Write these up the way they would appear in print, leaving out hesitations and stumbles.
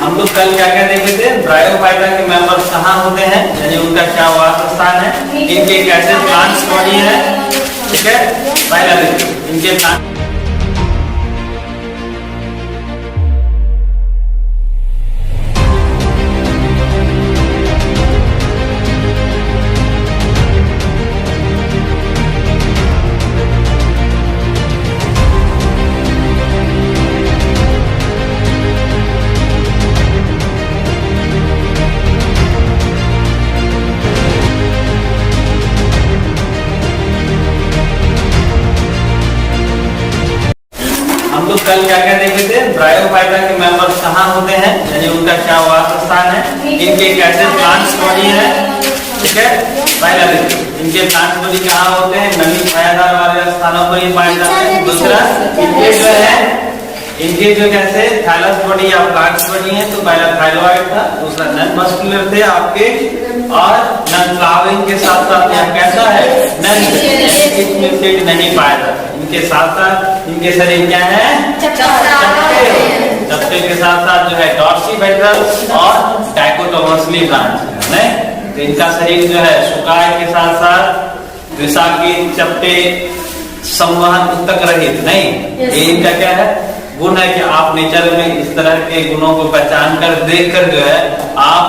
हम लोग कल क्या क्या देखे थे, ब्रायोफाइटा के मेंबर्स कहाँ होते हैं, यानी उनका क्या वास स्थान है, इनके कैसे प्लांट्स बॉडी है, ठीक है। पहला देखिए इनके प्लांट। तो कल क्या क्या देखे थे, ब्रायोफाइटा के मेंबर्स कहाँ होते हैं, यानी उनका क्या वास स्थान है, इनके कैसे प्लांट्स बॉडी है, ठीक है। पहला देखिए इनके प्लांट्स बॉडी कहाँ होते हैं, नमी छायादार वाले स्थानों पर ये पाए जाते हैं। दूसरा इनके जो है, इनके जो कैसे थाइलस बॉडी या प्लांट्स बॉडी है, तो पहला थाइलॉइड था, दूसरा नन मस्कुलर थे आपके, और नन फ्लावरिंग के साथ साथ यहाँ कैसा है, नन इसमें सीड नहीं पाया जाता। इनके साथ साथ इनके शरीर क्या है, चप्टे के साथ साथ जो है डॉर्सिवेंट्रल और डाइकोटोमसली ब्रांच है। तो इनका शरीर जो है शुकाय के साथ साथ द्विशाखी चप्टे संवहन उत्तक रहित नहीं। ये इनका क्या है, गुण है कि आप नेचर में इस तरह के गुणों को पहचान कर देख कर जो है आप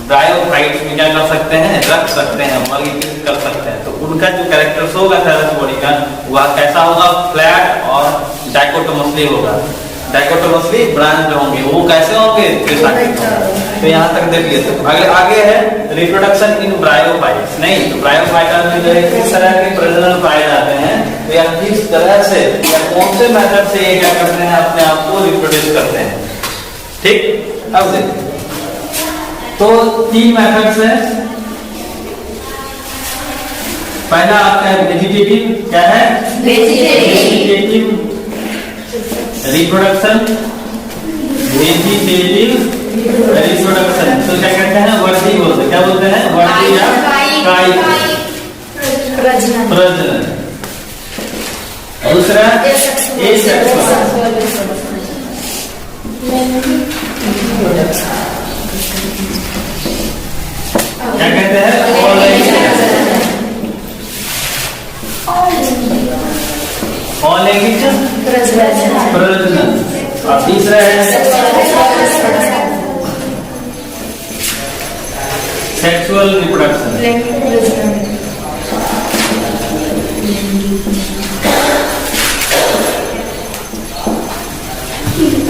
ब्रायोफाइट्स में क्या कर सकते हैं, रख सकते हैं, वर्गीकृत कर सकते हैं। तो उनका जो कैरेक्टर्स होगा थाइलस बॉडी का, वह कैसा होगा, फ्लैट और डाइकोटोमसली होगा। डाइकोटोमसली ब्रांच होंगे, वो कैसे होंगे, तो यहाँ तक देख लिए। तो आगे है रिप्रोडक्शन इन ब्रायोफाइट्स नहीं। तो ब्रायोफाइटा में जो है किस तरह के प्रजनन पाए जाते हैं, तो या किस तरह से या कौन से मेथड से ये क्या करते हैं, अपने आप को रिप्रोड्यूस करते हैं, ठीक। अब देखिए तो 3 मेथड्स हैं। पहला आपका है वेजिटेटिव, क्या है, वेजिटेटिव रिप्रोडक्शन, वेजिटेटिव रिप्रोडक्शन। तो क्या कहते हैं, वर्ती बोलते, क्या बोलते हैं, वर्ती या कायिक प्रजनन। दूसरा एसेक्सुअल, क्या कहते हैं, ऑलैंगिक प्रजनन। और तीसरा है सेक्सुअल रिप्रोडक्शन।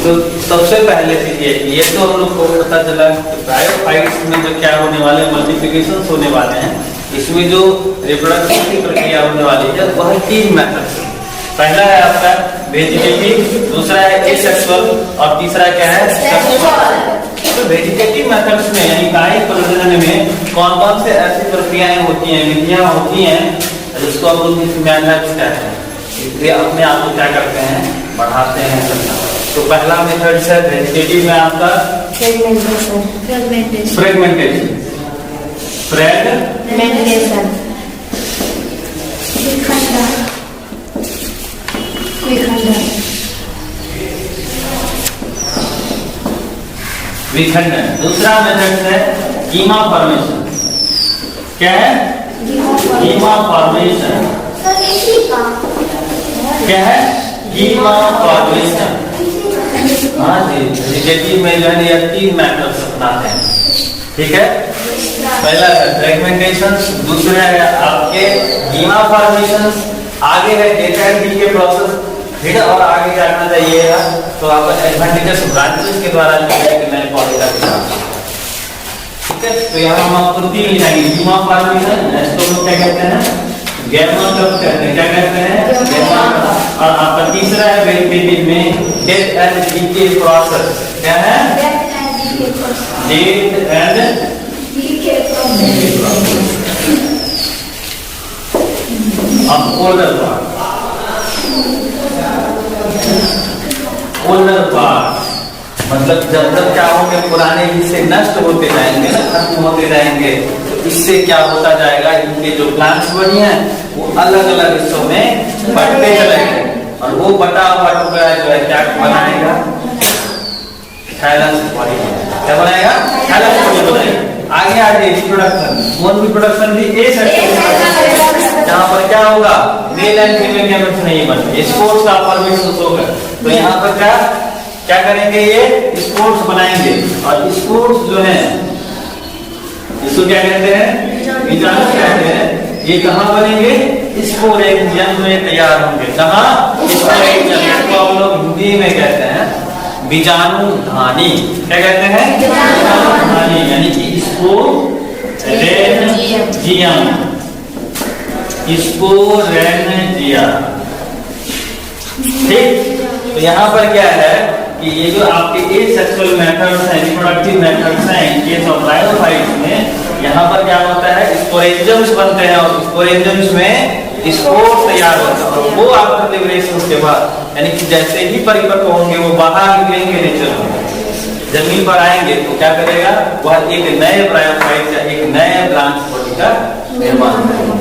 तो सबसे पहले चीज ये तो हम लोग को पता चला कि ब्रायोफाइट्स में जो क्या होने वाले मल्टीप्लिकेशन होने वाले हैं, इसमें जो रिप्रोडक्शन की प्रक्रिया होने वाली है वह 3 मेथड। पहला है आपका वेजिटेटिव, दूसरा है एसेक्सुअल और तीसरा क्या है, सेक्सुअल। तो वेजिटेटिव मेथड्स में यानी कायिक प्रजनन में कौन कौन से ऐसी प्रक्रियाएं होती हैं, विधियां होती हैं, जिसको हम लोग कहते हैं, ये अपने आप को क्या करते हैं, बढ़ाते हैं। तो पहला मेथड है वेजिटेटिव में आपका फ्रेगमेंटेशन, विखंडन। दूसरा मेथड है कीमा फॉर्मेशन, क्या है, कीमा फॉर्मेशन, क्या है, कीमा फॉर्मेशन। हाँ जी, वेजिटेटिव में जो है ये 3 मेथड्स अपनाते हैं, ठीक है। पहला है फ्रेगमेंटेशन, दूसरा है आपके कीमा फॉर्मेशन, आगे है डेटा के प्रोसेस, फिर और आगे क्या करना चाहिए, तो आप एडवांटेजेस ब्रांचेस के द्वारा नए पौधे का विकास, ठीक है। तो यहाँ हम आपको 3 लिखेंगे, कीमा फॉर्मेशन, इसको हम क्या कहते हैं, गैमेटोफिट कहते हैं, क्या कहते हैं, गैमेटोफिट। और आपका तीसरा है वेजिटेटिव में डेथ एंड डीके प्रोसेस, क्या है, डेथ एंड डीके प्रोसेस। अब ओल्डर पार्ट मतलब जब तक क्या होंगे, पुराने हिस्से नष्ट होते जाएंगे ना, खत्म होते जाएंगे, तो इससे क्या होता जाएगा, इनके जो प्लांट्स बनी है वो अलग अलग हिस्सों में बंटते चलेंगे, और वो बटा हुआ टुकड़ा जो है क्या बनाएगा, थैलस बॉडी। क्या बनाएगा? थैलस बॉडी बनाएगा। आगे आगे रिप्रोडक्शन, कौन रिप्रोडक्शन थी? ए सेक्सुअल, जहाँ पर क्या होगा? मेल एंड फीमेल गैमेट्स नहीं बनते, स्पोर्ट्स का फॉर्मेशन होगा। तो यहाँ पर क्या क्या करेंगे? ये स्पोर्ट्स बनाएंगे, और स्पोर्ट्स जो है इसको क्या कहते हैं? बीजाणु कहते हैं। ये कहाँ बनेंगे? स्पोरेंजियम में तैयार होंगे। कहाँ? स्पोरेंजियम, इसको हम लोग हिंदी में कहते हैं बीजाणुधानी। क्या कहते हैं? बीजाणुधानी, यानी कि स्पोरेंजियम, स्पोरेंजियम। ठीक, तो यहाँ पर क्या है कि ये जो आपके एसेक्सुअल मेथड्स हैं, रिप्रोडक्टिव मेथड्स हैं, केस ऑफ ब्रायोफाइट्स में, यहाँ पर क्या होता है? स्पोरेंजियम्स बनते हैं, और स्पोरेंजियम्स में स्पोर्स तैयार होता है, और वो आफ्टर लिबरेशन के बाद, यानी कि जैसे ही परिपक्व होंगे वो बाहर निकलेंगे नेचर में, जमीन पर आएंगे, तो क्या करेगा? वह एक नए ब्रायोफाइट या एक नए ब्रांच बॉडी का निर्माण करेगा।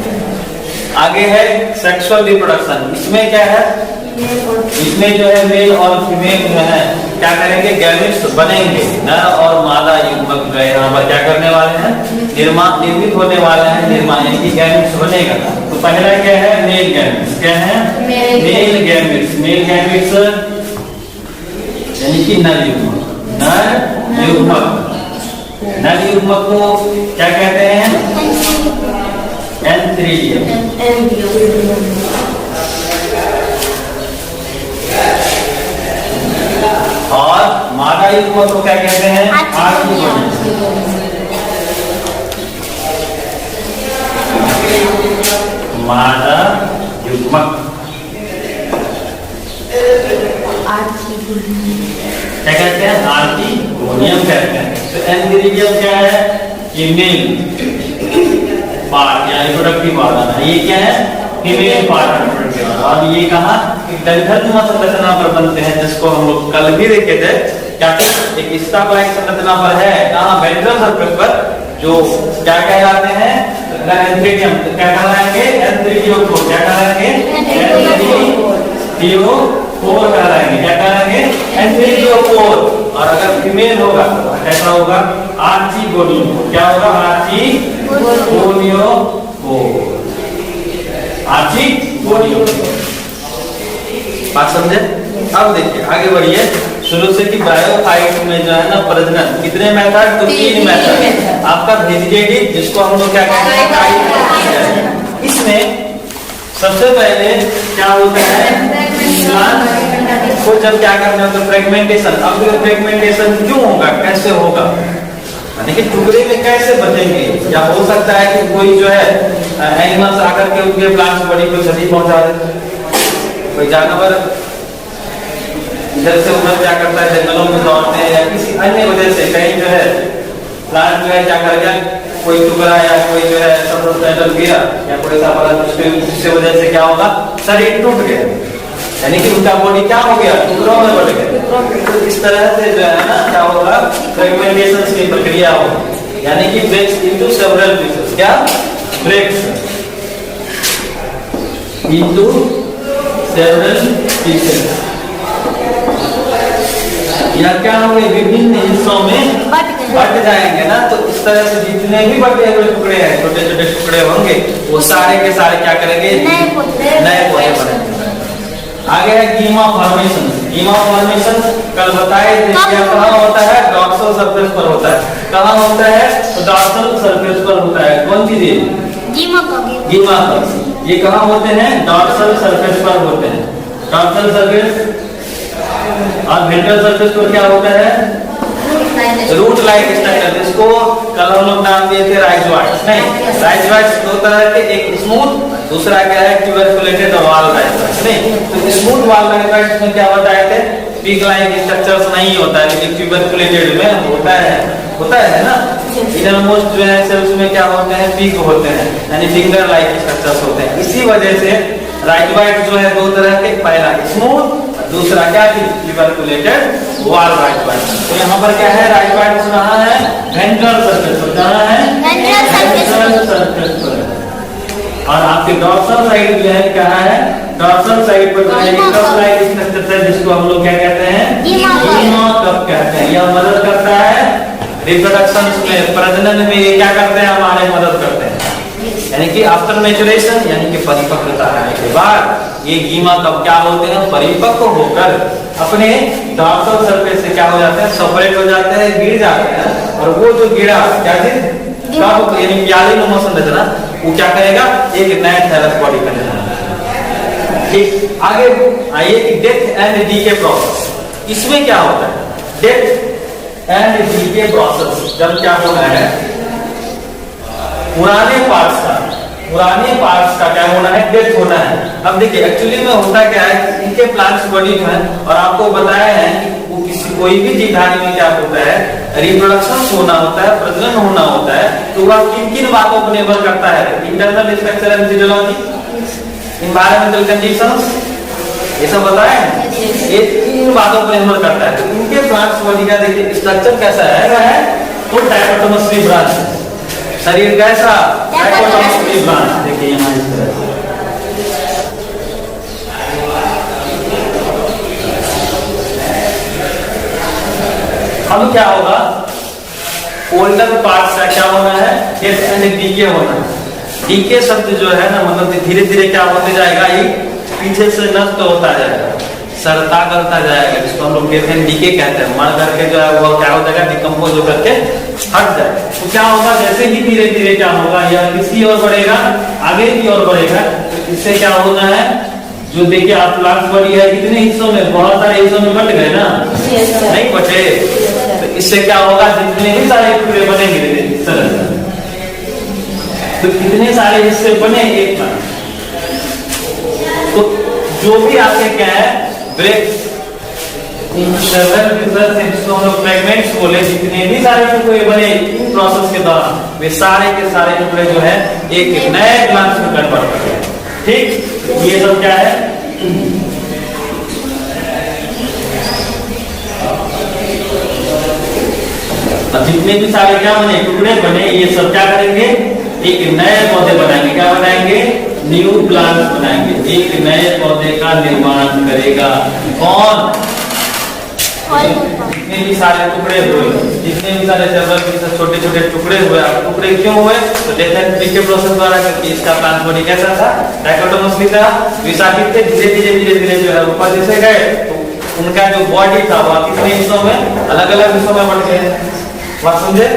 आगे है सेक्सुअल रिप्रोडक्शन। इसमें क्या है? इसमें जो है मेल और फीमेल जो है क्या करेंगे? गैमेट्स बनेंगे, नर और मादा युग्मक जो है यहाँ पर क्या करने वाले हैं? निर्मित होने वाले हैं, निर्माण, यानी कि गैमेट्स बनेगा। तो पहला क्या है? Male gametes. क्या है? Male gametes. मेल गैमेट्स यानी कि नर युग्मक, नर युग्मक। नर युग्मक को क्या कहते हैं? एंथ्रीडियम। और मादा युग्मक को क्या कहते हैं? आर्किगोनियम। मादा युग्मक क्या कहते हैं? आर्किगोनियम कहते हैं। तो एंथ्रीडियम क्या है? ये मेल पार्ट या रिप्रोडक्टिव ऑर्गन है। ये क्या है? Female part. और ये कहा दलघर्म संरचना पर बनते हैं, जिसको हम लोग कल भी देखे थे। क्या एक स्टाफ लाइक संरचना पर है, कहाँ? वेंट्रल सर्फेस पर, जो क्या कहलाते हैं? एंथ्रीडियम। क्या कहलाएंगे? एंथ्रीडियोफोर। क्या कहलाएंगे? एंथ्रीडियोफोर कहलाएंगे। क्या कहलाएंगे? एंथ्रीडियोफोर। और अगर फीमेल होगा तो कैसा होगा? आर्चिगोनियोफोर। क्या होगा? आर्चिगोनियोफोर। आर्चिगोनियोफोर। बात समझे? अब देखिए आगे बढ़िए। शुरू से कि ब्रायोफाइट में जो है ना प्रजनन कितने मेथड? तो 3 मेथड। आपका वेजिटेटिव, जिसको हम लोग क्या कहते हैं? इसमें सबसे पहले क्या होता है? प्लांट को जब क्या करना है तो फ्रेगमेंटेशन। अब ये फ्रेगमेंटेशन क्यों होगा? कैसे होगा? यानी कि टुकड़े में कैसे बचेंगे? या हो सकता है कि कोई जो है एनिमल्स आकर के उनके प्लांट बॉडी को क्षति पहुंचा दे, कोई जानवर इधर से उधर क्या करता है, जंगलों में दौड़ते हैं, या किसी अन्य वजह से कहीं जो है प्लांट जो है क्या कर गया, कोई टुकड़ा या कोई जो है सब गिरा या कोई सा बड़ा, जिससे वजह से क्या होगा? शरीर टूट गया, यानी कि उनका बॉडी क्या हो गया? टुकड़ों में बढ़ गया। तो इस तरह से जो है ना क्या होगा? फ्रेगमेंटेशन की प्रक्रिया होगी, यानी कि ब्रेक्स इनटू सेवरल पीसेस। क्या? ब्रेक्स इनटू सेवरल पीसेस, या क्या होंगे? विभिन्न हिस्सों में बट जाएंगे ना। तो इस तरह से जितने भी बटे हुए टुकड़े हैं, छोटे छोटे टुकड़े होंगे, वो सारे के सारे क्या करेंगे? नए पौधे बनेंगे। आगे है गीमा फॉर्मेशन। गीमा फॉर्मेशन कल बताए थे क्या कहाँ होता है? डॉर्सल सरफेस पर होता है। कहाँ होता है? तो डॉर्सल सरफेस पर होता है। कौन चीज है? गीमा फॉर्मेशन। ये कहाँ होते हैं? डॉर्सल सरफेस पर होते हैं। डॉर्सल सरफेस और वेंट्रल सरफेस पर क्या होता है? रूट लाइक स्ट्रक्चर, जिसको कल हम लोग नाम दिए थे राइजोइड्स। नहीं, राइजोइड्स दो तरह के, एक स्मूथ, दूसरा क्या है? ट्यूबरकुलेटेड वॉल राइजोइड्स। नहीं, तो स्मूथ वॉल राइजोइड्स में क्या बताए थे? पिग लाइक स्ट्रक्चर्स नहीं होता है, लेकिन ट्यूबरकुलेटेड में होता है ना। इनरमोस्ट जो है सेल्स में क्या होते हैं? पिग होते हैं, यानी फिंगर लाइक स्ट्रक्चर्स होते हैं। इसी वजह से राइजोइड जो है दो तरह के, पहला स्मूथ, दूसरा क्या? ट्यूबरकुलेटेड वॉल राइजोइड। तो यहाँ पर क्या है? राइजोइड कहाँ है? वेंट्रल सरफेस पर। कहाँ है? वेंट्रल सरफेस पर। और आपके डॉर्सल साइड जो है कहाँ है? डॉर्सल साइड पर कप लाइक स्ट्रक्चर है जिसको हम लोग क्या कहते हैं, गीमा कप कहते हैं। यह मदद करता है रिप्रोडक्शन में, प्रजनन में ये क्या करते हैं, हमारे मदद करते हैं। यानी कि आफ्टर मैच्योरेशन, यानी कि परिपक्वता आने के बाद ये गीमा कप क्या होते हैं, परिपक्व होकर अपने डॉर्सल सरफेस से क्या हो जाते हैं, सेपरेट हो जाते हैं, गिर जाते हैं। और वो जो गिरा क्या चीज कप यानी प्यालीनुमा संरचना, वो क्या करेगा, एक नया थैलस बॉडी का निर्माण। ठीक, आगे आइए कि डेथ एंड डीके प्रोसेस। इसमें क्या होता है, डेथ एंड डीके प्रोसेस जब क्या होना है, पुराने पार्ट्स का क्या होना है, डेथ होना है। अब देखिए एक्चुअली में होता क्या है, इनके प्लांट्स बॉडी में, और आपको बताया है कि वो किसी कोई भी जीवधारी में क्या होता है, रिप्रोडक्शन होना होता है, प्रजनन होना होता है। तो वह किन किन बातों पर निर्भर करता है, internal structure and physiology, environmental conditions, ये सब बताया है, ये तीन बातों पर निर्भर करता है। तो इनके प्लांट्स बॉडी का देखिए स्ट्रक्चर कैसा है, वह है तो डायकोटोमस ट्री ब्रांच, शरीर कैसा, डायकोटोमस ट्री ब्रांच। देखिए यहाँ इस तरह से अब क्या होगा, ओल्डर पार्ट्स का क्या होना है, डेथ एंड डीके होना है। डीके शब्द जो है ना, मतलब धीरे धीरे क्या होते जाएगा, ये पीछे से नष्ट होता जाएगा, सड़ता करता जाएगा, जिसको हम लोग डेथ एंड डीके कहते हैं। मर करके जो है वो क्या हो जाएगा, डिकम्पोज होकर के हट जाए। तो क्या होगा, जैसे ही धीरे धीरे क्या होगा, यह किसी और बढ़ेगा, आगे की ओर बढ़ेगा। तो इससे क्या होना है, जो देखिए आप प्लांट्स बॉडी है, कितने हिस्सों में, बहुत सारे हिस्सों में बट गए ना, नहीं बटे। तो इससे क्या होगा, जितने भी सारे टुकड़े बनेंगे इस तरह से, तो कितने सारे हिस्से बने एक प्लांट। तो जो भी आपके क्या है, ब्रेक फ्रेगमेंट्स बोले, जितने भी सारे टुकड़े बने इन प्रोसेस के दौरान, वे सारे के सारे टुकड़े जो है एक नए प्लांट में कन्वर्ट कर गए। ठीक, ये सब क्या है, अब जितने भी सारे क्या बने, टुकड़े बने, ये सब क्या करेंगे, एक नए पौधे बनाएंगे। क्या बनाएंगे, न्यू प्लांट बनाएंगे, एक नए पौधे का निर्माण करेगा। कौन, जितने भी सारे टुकड़े हुए, जितने भी सारे छोटे छोटे टुकड़े हुए, टुकड़े क्यों हुए, तो डेथ एंड डीके प्रोसेस द्वारा, क्योंकि इसका प्लांट बॉडी कैसा था, डायकोटोमस था, विशाखित थे। धीरे धीरे जो है ऊपर जैसे गए, तो उनका जो बॉडी था वह कितने हिस्सों में, अलग अलग हिस्सों में बट गए। बात समझे,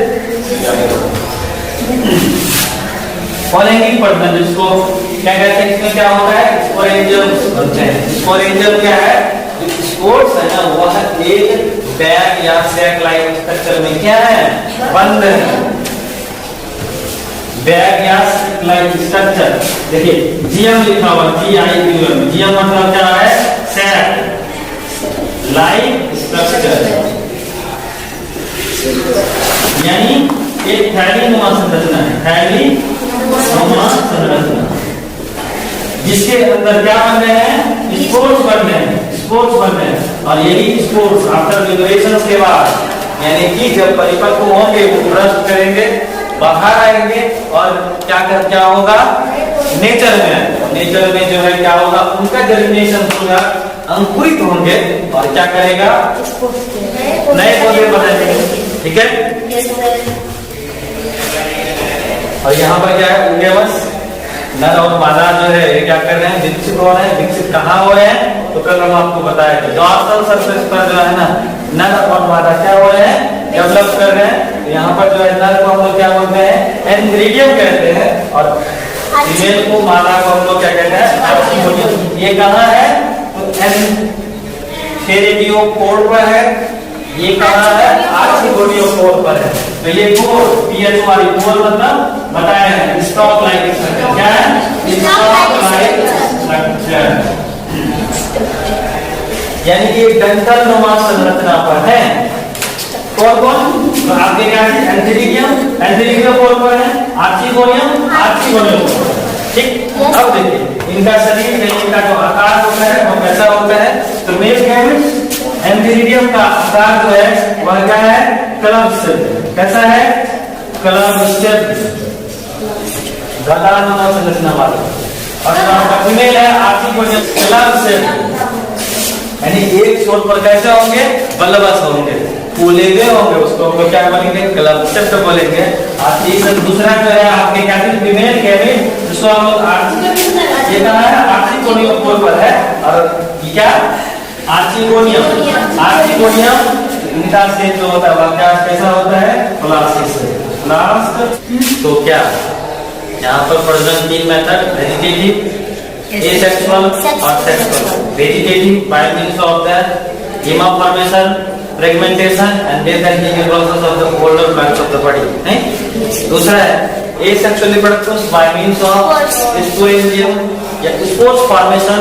फॉलोइंग प्रजनन जिसको क्या कहते हैं, इसमें क्या होता है, स्पोरेंजियम्स बनते हैं। स्पोरेंजियम क्या है, स्पोर्स है ना, वह एक बैग या सैक लाइक स्ट्रक्चर में क्या है, बंद है, बैग या सैक लाइक स्ट्रक्चर। देखिए जीएम लिखा हुआ, GIUM, जीएम मतलब क्या है, सैक लाइक स्ट्रक्चर, यानी एक थैलीनुमा संरचना है, थैलीनुमा संरचना, जिसके अंदर क्या बन रहे हैं, स्पोर्स बन रहे हैं, स्पोर्स बन रहे हैं। और यही स्पोर्स आफ्टर मैच्योरेशन के बाद, यानी कि जब परिपक्व होंगे, वो ब्रस्ट करेंगे, बाहर आएंगे, और क्या होगा, नेचर में, नेचर में जो है क्या होगा, उनका जर्मिनेशन होगा, अंकुरित होंगे, और क्या करेगा, नए पौधे बनाएंगे। ठीक है, और यहाँ पर क्या है, उन्हें नर और मादा जो है ये क्या कर रहे हैं, विकसित हो रहे हैं। विकसित कहाँ हो रहे हैं, तो कल हम आपको बताया था, डॉर्सल सरफेस पर जो है ना, नर और मादा क्या हो रहे हैं, डेवलप कर रहे हैं। यहाँ पर जो है नर को हम लोग क्या बोलते हैं, एंथेरिडियम कहते हैं, और फीमेल को, मादा को हम लोग क्या कहते हैं, आर्चिगोनियम। ये कहाँ है, तो एंथेरिडियोकोर पर है, ये कहाँ है, आर्चिगोनियोकोर पर है। तो ये कोर, पीएच वाली कोर मतलब बताया है, स्टॉक लाइक स्ट्रक्चर। क्या है, स्टॉक लाइक स्ट्रक्चर, यानी कि डंठल नुमा संरचना पर है। कौन कौन, तो आपके क्या है, एंथेरिडियम, एंथेरिडियोकोर पर है, आर्चिगोनियम, आर्चिगोनियोकोर। ठीक, अब देखिए इनका शरीर, इनका जो आकार होता है वो कैसा होता है, तो मेल गैमेट्स, एंथेरिडियम का आकार जो है वह क्या है, क्लब से, कैसा है, क्लब से, गदानुमा संरचना वाला। और जो आपका फीमेल है आर्चिगोनियम क्लब सेल, यानी एक छोर पर कैसे होंगे, बल्बस होंगे, फूले हुए होंगे, उसको हम लोग क्या बोलेंगे, क्लब सेप्ट बोलेंगे। दूसरा जो है आपके कैबिन फीमेल कैबिन, जिसको हम लोग ये कहा है आर्चिगोनियम कोर पर है, और ये क्या आर्चिगोनियम, आर्चिगोनियम इनका शेप जो होता है वह क्या कैसा होता है, फ्लास्क से, फ्लास्क। तो क्या यहाँ पर प्रजनन तीन मेथड, वेजिटेटिव, एसेक्सुअल और sexual. Vegetative by means of the gemma formation, fragmentation and death and decay process of the older parts of the body, नहीं। दूसरा है asexual reproduction by means of sporangium या spores formation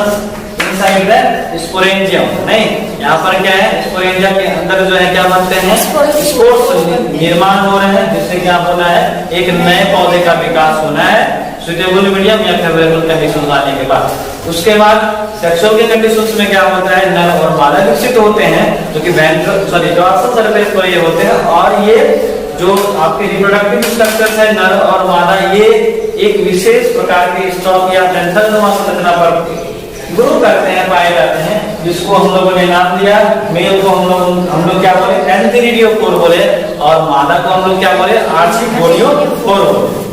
inside the sporangium, नहीं। यहाँ पर क्या है, sporangium के अंदर जो है क्या बनते हैं, स्पोर्स निर्माण हो रहे हैं, जिससे क्या होना है, एक नए पौधे का विकास होना है सुटेबल मीडियम या फेवरेबल कंडीशंस आने के बाद। उसके बाद सेक्सुअल के कंडीशंस में क्या होता है, नर और मादा विकसित होते हैं, जो कि डॉर्सल सरफेस पर ये होते हैं, और ये जो आपके रिप्रोडक्टिव स्ट्रक्चर्स है नर और मादा, ये एक विशेष प्रकार के स्टॉक या ग्रंथनुमा संरचना पर ग्रो करते हैं, पाए जाते हैं, जिसको हम लोगों ने नाम दिया। मेल को हम लोग क्या बोले, एंथेरिडियोकोर बोले, और मादा को हम लोग क्या बोले, आर्चिगोनियोकोर बोले।